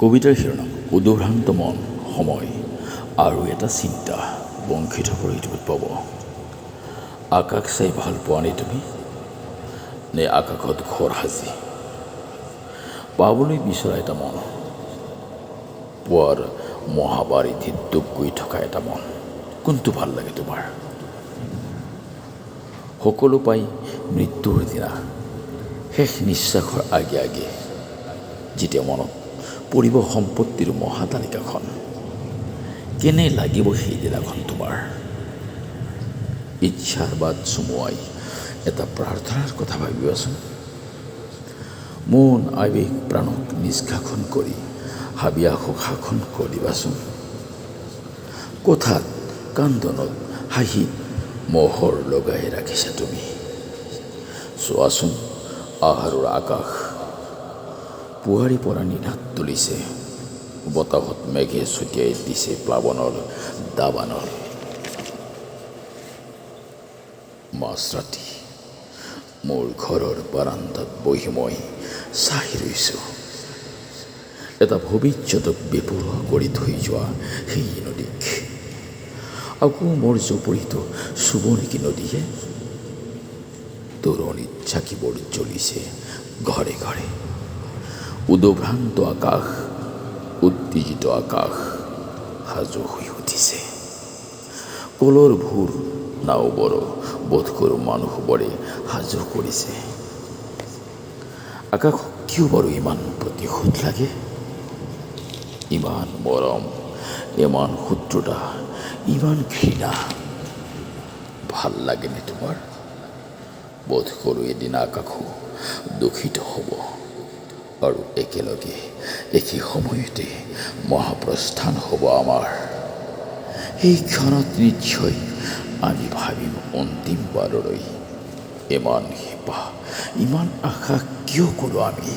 কবিতাৰ শিৰোনাম উদভ্ৰান্ত মন সময় আৰু এটা চিন্তা বংশিত কৰি পাব। আকাশ চাই ভাল পোৱা নে তুমি, নে আকাশত ঘৰ সাজি পাবলৈ বিচৰা এটা মন, পোৱাৰ মহাবাৰীধিত দুখ গৈ থকা এটা মন? কোনটো ভাল লাগে তোমাৰ? সকলো পাই মৃত্যুৰ দিনা শেষ নিশ্বাসৰ আগে আগে যেতিয়া মনত পৰিব সম্পত্তিৰ মহাতালিকাখন, কেনে লাগিব সেইদিনাখন তোমাৰ? ইচ্ছাৰ বাট চুমুৱাই এটা প্ৰাৰ্থনাৰ কথা ভাবিবাচোন। মন আৱেগ প্ৰাণক নিষ্কাশন কৰি হাবিয়াসক শাসন কৰিবাচোন। কথাত কান্দনত হাঁহিত মোহৰ লগাই ৰাখিছা তুমি। চোৱাচোন আহাৰৰ আকাশ, পুৱাৰী পৰা নিধাত তুলিছে, বতাহত মেঘে ছটিয়াই দিছে প্লাৱনৰ দাবানল। মাঝৰাতি মোৰ ঘৰৰ বাৰান্দাত বহি মই চাই ৰৈছোঁ, এটা ভৱিষ্যতক বেপৰোৱা কৰি থৈ যোৱা সেই নদীক। আকৌ মোৰ জপৰিত চুব নেকি নদীয়ে? তৰণিত চাকিবোৰ জ্বলিছে ঘৰে ঘৰে। উদভ্ৰান্ত আকাশ, উত্তেজিত আকাশ সাজু হৈ উঠিছে। কলৰ ভোৰ নাওবৰ বোধ কৰোঁ মানুহবোৰে সাজু কৰিছে। আকাশ কিয় বাৰু ইমান প্ৰতিশোধ লাগে? ইমান মৰম, ইমান শত্ৰুতা, ইমান ঘৃণা ভাল লাগেনে তোমাৰ? বোধ কৰোঁ এদিন আকাশো দূষিত হ'ব, আৰু একেলগে একে সময়তে মহাপ্ৰস্থান হ'ব আমাৰ। এই ক্ষণত নিশ্চয় আমি ভাবিম অন্তিমবাৰলৈ, ইমান হেঁপাহ, ইমান আশা কিয় কৰোঁ আমি?